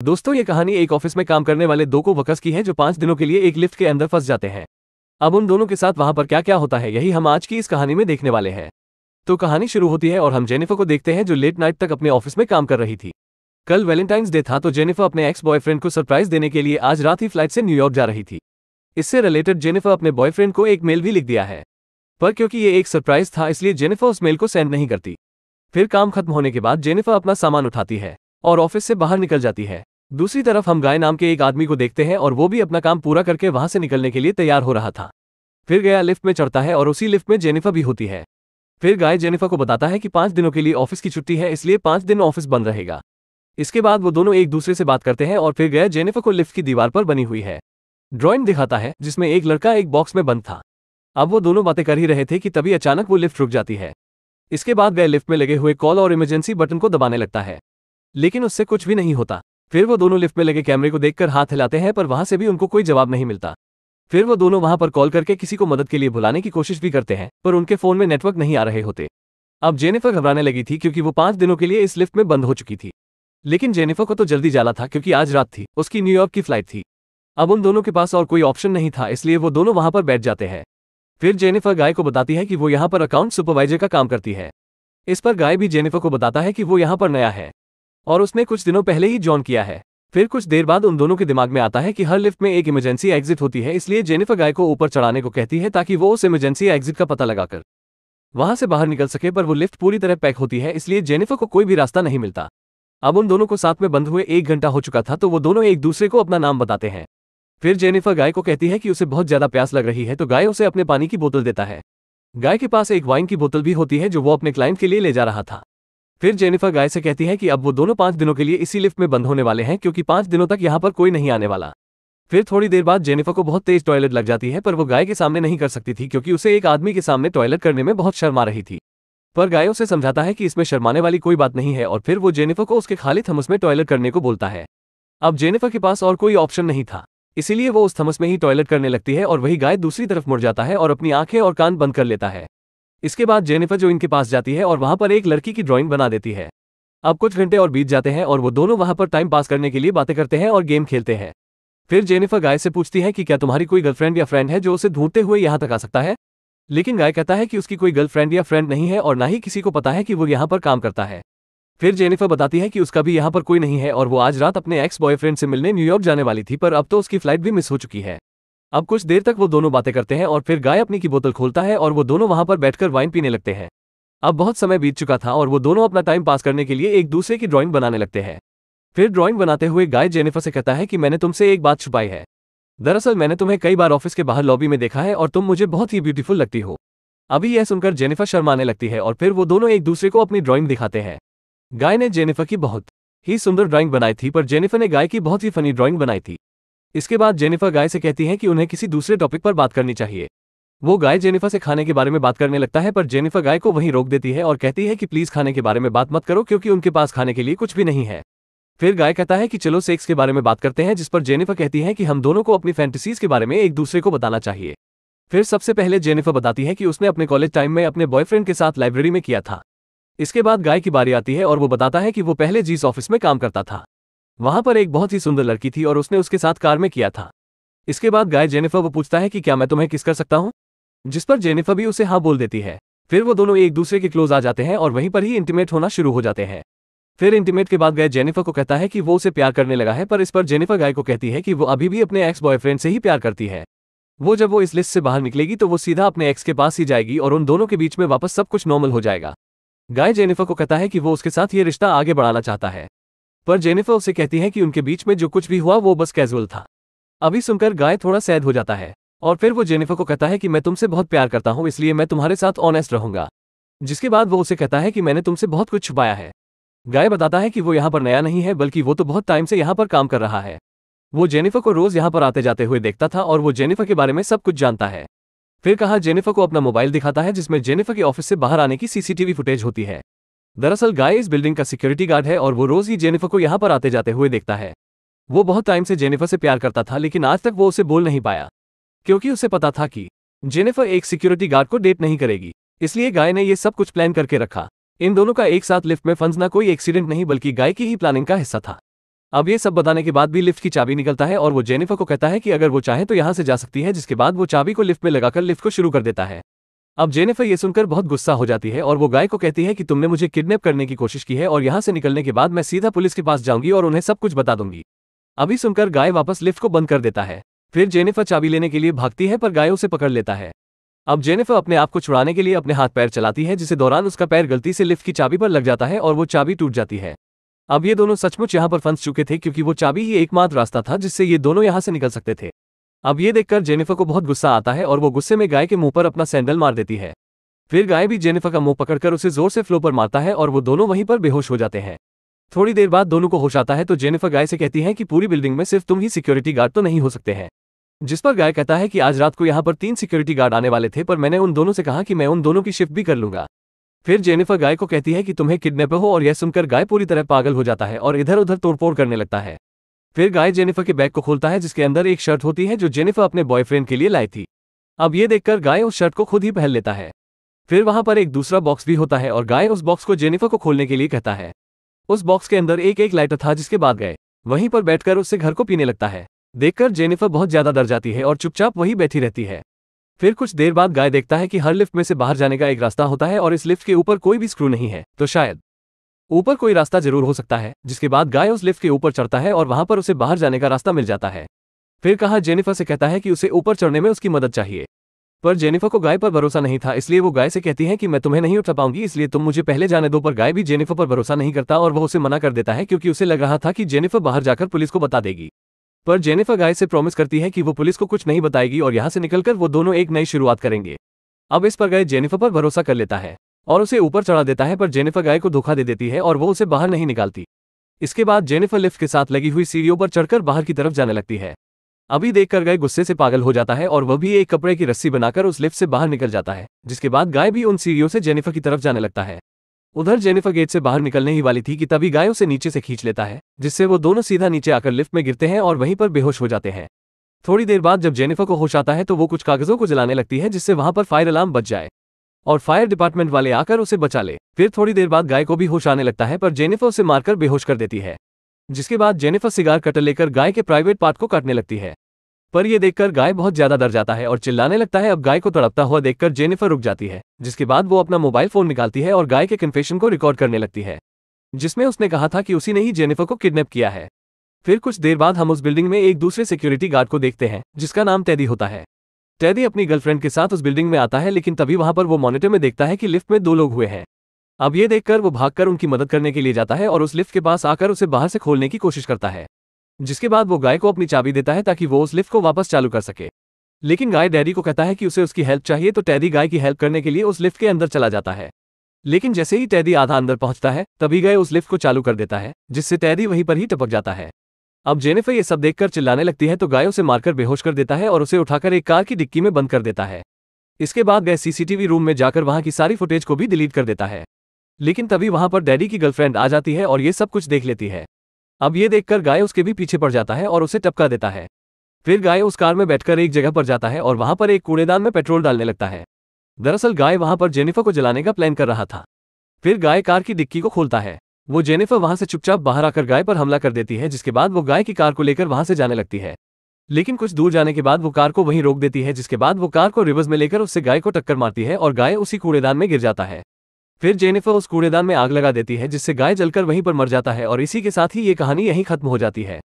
दोस्तों, ये कहानी एक ऑफिस में काम करने वाले दो को वर्कर्स की है जो 5 दिनों के लिए एक लिफ्ट के अंदर फंस जाते हैं। अब उन दोनों के साथ वहां पर क्या क्या होता है, यही हम आज की इस कहानी में देखने वाले हैं। तो कहानी शुरू होती है और हम जेनिफर को देखते हैं जो लेट नाइट तक अपने ऑफिस में काम कर रही थी। कल वैलेंटाइंस डे था तो जेनिफर अपने एक्स बॉयफ्रेंड को सरप्राइज देने के लिए आज रात ही फ्लाइट से न्यूयॉर्क जा रही थी। इससे रिलेटेड जेनिफर अपने बॉयफ्रेंड को एक मेल भी लिख दिया है, पर क्योंकि ये एक सरप्राइज था इसलिए जेनिफर उस मेल को सेंड नहीं करती। फिर काम खत्म होने के बाद जेनिफर अपना सामान उठाती है और ऑफिस से बाहर निकल जाती है। दूसरी तरफ हम गाय नाम के एक आदमी को देखते हैं और वो भी अपना काम पूरा करके वहां से निकलने के लिए तैयार हो रहा था। फिर गया लिफ्ट में चढ़ता है और उसी लिफ्ट में जेनिफर भी होती है। फिर गाय जेनिफर को बताता है कि 5 दिनों के लिए ऑफिस की छुट्टी है, इसलिए 5 दिन ऑफिस बंद रहेगा। इसके बाद वो दोनों एक दूसरे से बात करते हैं और फिर गया जेनिफर को लिफ्ट की दीवार पर बनी हुई है ड्राइंग दिखाता है जिसमें एक लड़का एक बॉक्स में बंद था। अब वो दोनों बातें कर ही रहे थे कि तभी अचानक वो लिफ्ट रुक जाती है। इसके बाद गए लिफ्ट में लगे हुए कॉल और इमरजेंसी बटन को दबाने लगता है, लेकिन उससे कुछ भी नहीं होता। फिर वो दोनों लिफ्ट में लगे कैमरे को देखकर हाथ हिलाते हैं पर वहां से भी उनको कोई जवाब नहीं मिलता। फिर वो दोनों वहां पर कॉल करके किसी को मदद के लिए बुलाने की कोशिश भी करते हैं पर उनके फोन में नेटवर्क नहीं आ रहे होते। अब जेनिफर घबराने लगी थी क्योंकि वो 5 दिनों के लिए इस लिफ्ट में बंद हो चुकी थी, लेकिन जेनिफर को तो जल्दी जाना था क्योंकि आज रात थी, उसकी न्यूयॉर्क की फ्लाइट थी। अब उन दोनों के पास और कोई ऑप्शन नहीं था, इसलिए वो दोनों वहां पर बैठ जाते हैं। फिर जेनिफर गाय को बताती है कि वो यहाँ पर अकाउंट सुपरवाइजर का काम करती है। इस पर गाय भी जेनिफर को बताता है कि वो यहाँ पर नया है और उसने कुछ दिनों पहले ही जॉइन किया है। फिर कुछ देर बाद उन दोनों के दिमाग में आता है कि हर लिफ्ट में एक इमरजेंसी एग्जिट होती है, इसलिए जेनिफर गाय को ऊपर चढ़ाने को कहती है ताकि वो उस इमरजेंसी एग्जिट का पता लगाकर वहां से बाहर निकल सके, पर वो लिफ्ट पूरी तरह पैक होती है इसलिए जेनिफर को कोई भी रास्ता नहीं मिलता। अब उन दोनों को साथ में बंद हुए 1 घंटा हो चुका था तो वो दोनों एक दूसरे को अपना नाम बताते हैं। फिर जेनिफर गाय को कहती है कि उसे बहुत ज्यादा प्यास लग रही है तो गाय उसे अपने पानी की बोतल देता है। गाय के पास एक वाइन की बोतल भी होती है जो वो अपने क्लाइंट के लिए ले जा रहा था। फिर जेनिफर गाय से कहती है कि अब वो दोनों 5 दिनों के लिए इसी लिफ्ट में बंद होने वाले हैं क्योंकि 5 दिनों तक यहाँ पर कोई नहीं आने वाला। फिर थोड़ी देर बाद जेनिफर को बहुत तेज टॉयलेट लग जाती है पर वो गाय के सामने नहीं कर सकती थी क्योंकि उसे एक आदमी के सामने टॉयलेट करने में बहुत शर्म आ रही थी। पर गाय उसे समझाता है कि इसमें शर्माने वाली कोई बात नहीं है और फिर वो जेनिफर को उसके खाली थमस में टॉयलेट करने को बोलता है। अब जेनिफर के पास और कोई ऑप्शन नहीं था, इसीलिए वो उस थमस में ही टॉयलेट करने लगती है और वही गाय दूसरी तरफ मुड़ जाता है और अपनी आंखें और कान बंद कर लेता है। इसके बाद जेनिफर जो इनके पास जाती है और वहां पर एक लड़की की ड्राइंग बना देती है। अब कुछ घंटे और बीत जाते हैं और वो दोनों वहां पर टाइम पास करने के लिए बातें करते हैं और गेम खेलते हैं। फिर जेनिफर गाय से पूछती है कि क्या तुम्हारी कोई गर्लफ्रेंड या फ्रेंड है जो उसे ढूंढते हुए यहाँ तक आ सकता है, लेकिन गाय कहता है कि उसकी कोई गर्लफ्रेंड या फ्रेंड नहीं है और ना ही किसी को पता है कि वो यहाँ पर काम करता है। फिर जेनिफर बताती है कि उसका भी यहाँ पर कोई नहीं है और वो आज रात अपने एक्स बॉयफ्रेंड से मिलने न्यूयॉर्क जाने वाली थी, पर अब तो उसकी फ्लाइट भी मिस हो चुकी है। अब कुछ देर तक वो दोनों बातें करते हैं और फिर गाय अपनी की बोतल खोलता है और वो दोनों वहां पर बैठकर वाइन पीने लगते हैं। अब बहुत समय बीत चुका था और वो दोनों अपना टाइम पास करने के लिए एक दूसरे की ड्राइंग बनाने लगते हैं। फिर ड्राइंग बनाते हुए गाय जेनिफर से कहता है कि मैंने तुमसे एक बात छुपाई है। दरअसल मैंने तुम्हें कई बार ऑफिस के बाहर लॉबी में देखा है और तुम मुझे बहुत ही ब्यूटीफुल लगती हो। अभी यह सुनकर जेनिफर शर्माने लगती है और फिर वो दोनों एक दूसरे को अपनी ड्राइंग दिखाते हैं। गाय ने जेनिफर की बहुत ही सुंदर ड्राइंग बनाई थी पर जेनिफर ने गाय की बहुत ही फनी ड्राइंग बनाई थी। इसके बाद जेनिफर गाय से कहती है कि उन्हें किसी दूसरे टॉपिक पर बात करनी चाहिए। वो गाय जेनिफर से खाने के बारे में बात करने लगता है पर जेनिफर गाय को वहीं रोक देती है और कहती है कि प्लीज खाने के बारे में बात मत करो क्योंकि उनके पास खाने के लिए कुछ भी नहीं है। फिर गाय कहता है कि चलो सेक्स के बारे में बात करते हैं, जिस पर जेनिफर कहती है कि हम दोनों को अपनी फैंटेसीज के बारे में एक दूसरे को बताना चाहिए। फिर सबसे पहले जेनिफर बताती है कि उसने अपने कॉलेज टाइम में अपने बॉयफ्रेंड के साथ लाइब्रेरी में किया था। इसके बाद गाय की बारी आती है और वो बताता है कि वो पहले जिस ऑफिस में काम करता था वहां पर एक बहुत ही सुंदर लड़की थी और उसने उसके साथ कार में किया था। इसके बाद गाय जेनिफर वो पूछता है कि क्या मैं तुम्हें किस कर सकता हूं, जिस पर जेनिफर भी उसे हाँ बोल देती है। फिर वो दोनों एक दूसरे के क्लोज आ जाते हैं और वहीं पर ही इंटीमेट होना शुरू हो जाते हैं। फिर इंटीमेट के बाद गाय जेनिफर को कहता है कि वो उसे प्यार करने लगा है, पर इस पर जेनिफर गाय को कहती है कि वो अभी भी अपने एक्स बॉयफ्रेंड से ही प्यार करती है। जब वो इस लिस्ट से बाहर निकलेगी तो वो सीधा अपने एक्स के पास ही जाएगी और उन दोनों के बीच में वापस सब कुछ नॉर्मल हो जाएगा। गाय जेनिफर को कहता है कि वो उसके साथ ये रिश्ता आगे बढ़ाना चाहता है, पर जेनिफर उसे कहती है कि उनके बीच में जो कुछ भी हुआ वो बस कैजुअल था। अभी सुनकर गाय थोड़ा सैड हो जाता है और फिर वो जेनिफर को कहता है कि मैं तुमसे बहुत प्यार करता हूं, इसलिए मैं तुम्हारे साथ ऑनेस्ट रहूंगा। जिसके बाद वो उसे कहता है कि मैंने तुमसे बहुत कुछ छुपाया है। गाय बताता है कि वो यहाँ पर नया नहीं है बल्कि वो तो बहुत टाइम से यहाँ पर काम कर रहा है। वो जेनिफर को रोज यहाँ पर आते जाते हुए देखता था और वो जेनिफर के बारे में सब कुछ जानता है। फिर कहा जेनिफर को अपना मोबाइल दिखाता है जिसमें जेनिफर के ऑफिस से बाहर आने की सीसीटीवी फुटेज होती है। दरअसल गाय इस बिल्डिंग का सिक्योरिटी गार्ड है और वो रोज ही जेनिफर को यहाँ पर आते जाते हुए देखता है। वो बहुत टाइम से जेनिफर से प्यार करता था लेकिन आज तक वो उसे बोल नहीं पाया क्योंकि उसे पता था कि जेनिफर एक सिक्योरिटी गार्ड को डेट नहीं करेगी। इसलिए गाय ने ये सब कुछ प्लान करके रखा। इन दोनों का एक साथ लिफ्ट में फंसना कोई एक्सीडेंट नहीं बल्कि गाय की ही प्लानिंग का हिस्सा था। अब ये सब बताने के बाद भी लिफ्ट की चाबी निकलता है और वो जेनिफर को कहता है कि अगर वो चाहे तो यहाँ से जा सकती है, जिसके बाद वो चाबी को लिफ्ट में लगाकर लिफ्ट को शुरू कर देता है। अब जेनिफर ये सुनकर बहुत गुस्सा हो जाती है और वो गाय को कहती है कि तुमने मुझे किडनैप करने की कोशिश की है और यहाँ से निकलने के बाद मैं सीधा पुलिस के पास जाऊंगी और उन्हें सब कुछ बता दूंगी। अभी सुनकर गाय वापस लिफ्ट को बंद कर देता है। फिर जेनिफर चाबी लेने के लिए भागती है पर गाय उसे पकड़ लेता है। अब जेनिफर अपने आप को छुड़ाने के लिए अपने हाथ पैर चलाती है, जिसे दौरान उसका पैर गलती से लिफ्ट की चाबी पर लग जाता है और वो चाबी टूट जाती है। अब ये दोनों सचमुच यहाँ पर फंस चुके थे क्योंकि वो चाबी ही एकमात्र रास्ता था जिससे ये दोनों यहाँ से निकल सकते थे। अब ये देखकर जेनिफर को बहुत गुस्सा आता है और वो गुस्से में गाय के मुंह पर अपना सैंडल मार देती है। फिर गाय भी जेनिफर का मुंह पकड़कर उसे जोर से फ्लो पर मारता है और वो दोनों वहीं पर बेहोश हो जाते हैं। थोड़ी देर बाद दोनों को होश आता है तो जेनिफर गाय से कहती है कि पूरी बिल्डिंग में सिर्फ तुम ही सिक्योरिटी गार्ड तो नहीं हो सकते हैं। जिस पर गाय कहता है कि आज रात को यहाँ पर 3 सिक्योरिटी गार्ड आने वाले थे, पर मैंने उन दोनों से कहा कि मैं उन दोनों की शिफ्ट भी कर लूंगा। फिर जेनिफर गाय को कहती है कि तुम्हें किडनैपर हो और यह सुनकर गाय पूरी तरह पागल हो जाता है और इधर उधर तोड़फोड़ करने लगता है। फिर गाय जेनिफर के बैग को खोलता है जिसके अंदर एक शर्ट होती है जो जेनिफर अपने बॉयफ्रेंड के लिए लाई थी। अब ये देखकर गाय उस शर्ट को खुद ही पहन लेता है। फिर वहां पर एक दूसरा बॉक्स भी होता है और गाय उस बॉक्स को जेनिफर को खोलने के लिए कहता है। उस बॉक्स के अंदर एक लाइटर था जिसके बाद गाय वहीं पर बैठकर उससे घर को पीने लगता है। देखकर जेनिफर बहुत ज्यादा डर जाती है और चुपचाप वहीं बैठी रहती है। फिर कुछ देर बाद गाय देखता है कि हर लिफ्ट में से बाहर जाने का एक रास्ता होता है और इस लिफ्ट के ऊपर कोई भी स्क्रू नहीं है, तो शायद ऊपर कोई रास्ता जरूर हो सकता है। जिसके बाद गाय उस लिफ्ट के ऊपर चढ़ता है और वहां पर उसे बाहर जाने का रास्ता मिल जाता है। फिर कहा जेनिफर से कहता है कि उसे ऊपर चढ़ने में उसकी मदद चाहिए, पर जेनिफर को गाय पर भरोसा नहीं था, इसलिए वो गाय से कहती है कि मैं तुम्हें नहीं उठा पाऊंगी, इसलिए तुम मुझे पहले जाने दो। पर गाय भी जेनिफर पर भरोसा नहीं करता और वह उसे मना कर देता है क्योंकि उसे लग रहा था कि जेनिफर बाहर जाकर पुलिस को बता देगी। पर जेनिफर गाय से प्रॉमिस करती है कि वो पुलिस को कुछ नहीं बताएगी और यहाँ से निकलकर वो दोनों एक नई शुरुआत करेंगे। अब इस पर गाय जेनिफर पर भरोसा कर लेता है और उसे ऊपर चढ़ा देता है, पर जेनिफर गाय को धोखा दे देती है और वो उसे बाहर नहीं निकालती। इसके बाद जेनिफर लिफ्ट के साथ लगी हुई सीढ़ियों पर चढ़कर बाहर की तरफ जाने लगती है। अभी देखकर गाय गुस्से से पागल हो जाता है और वह भी एक कपड़े की रस्सी बनाकर उस लिफ्ट से बाहर निकल जाता है। जिसके बाद गाय भी उन सीढ़ियों से जेनिफर की तरफ जाने लगता है। उधर जेनिफर गेट से बाहर निकलने ही वाली थी कि तभी गाय उसे नीचे से खींच लेता है, जिससे वो दोनों सीधा नीचे आकर लिफ्ट में गिरते हैं और वहीं पर बेहोश हो जाते हैं। थोड़ी देर बाद जब जेनिफर को होश आता है तो वो कुछ कागजों को जलाने लगती है जिससे वहां पर फायर अलार्म बज जाए और फायर डिपार्टमेंट वाले आकर उसे बचा ले। फिर थोड़ी देर बाद गाय को भी होश आने लगता है, पर जेनिफर उसे मारकर बेहोश कर देती है। जिसके बाद जेनिफर सिगार कटर लेकर गाय के प्राइवेट पार्ट को काटने लगती है, पर यह देखकर गाय बहुत ज्यादा डर जाता है और चिल्लाने लगता है। अब गाय को तड़पता हुआ देखकर जेनिफर रुक जाती है, जिसके बाद वो अपना मोबाइल फोन निकालती है और गाय के कन्फेशन को रिकॉर्ड करने लगती है, जिसमें उसने कहा था कि उसी ने ही जेनिफर को किडनैप किया है। फिर कुछ देर बाद हम उस बिल्डिंग में एक दूसरे सिक्योरिटी गार्ड को देखते हैं जिसका नाम टेडी होता है। टेडी अपनी गर्लफ्रेंड के साथ उस बिल्डिंग में आता है, लेकिन तभी वहां पर वो मॉनिटर में देखता है कि लिफ्ट में 2 लोग हुए हैं। अब ये देखकर वो भागकर उनकी मदद करने के लिए जाता है और उस लिफ्ट के पास आकर उसे बाहर से खोलने की कोशिश करता है। जिसके बाद वो गाय को अपनी चाबी देता है ताकि वो उस लिफ्ट को वापस चालू कर सके। लेकिन गाय डैडी को कहता है कि उसे उसकी हेल्प चाहिए, तो टेडी गाय की हेल्प करने के लिए उस लिफ्ट के अंदर चला जाता है। लेकिन जैसे ही टेडी आधा अंदर पहुंचता है तभी गाय उस लिफ्ट को चालू कर देता है, जिससे टेडी वहीं पर ही टपक जाता है। अब जेनिफर ये सब देखकर चिल्लाने लगती है, तो गाय उसे मारकर बेहोश कर देता है और उसे उठाकर एक कार की डिक्की में बंद कर देता है। इसके बाद गाय सीसीटीवी रूम में जाकर वहां की सारी फुटेज को भी डिलीट कर देता है। लेकिन तभी वहां पर डैडी की गर्लफ्रेंड आ जाती है और ये सब कुछ देख लेती है। अब ये देखकर गाय उसके भी पीछे पड़ जाता है और उसे टपका देता है। फिर गाय उस कार में बैठकर एक जगह पर जाता है और वहां पर एक कूड़ेदान में पेट्रोल डालने लगता है। दरअसल गाय वहां पर जेनिफर को जलाने का प्लान कर रहा था। फिर गाय कार की डिक्की को खोलता है। वो जेनिफर वहां से चुपचाप बाहर आकर गाय पर हमला कर देती है, जिसके बाद वो गाय की कार को लेकर वहां से जाने लगती है। लेकिन कुछ दूर जाने के बाद वो कार को वहीं रोक देती है, जिसके बाद वो कार को रिवर्स में लेकर उससे गाय को टक्कर मारती है और गाय उसी कूड़ेदान में गिर जाता है। फिर जेनिफर उस कूड़ेदान में आग लगा देती है, जिससे गाय जलकर वहीं पर मर जाता है और इसी के साथ ही ये कहानी यहीं खत्म हो जाती है।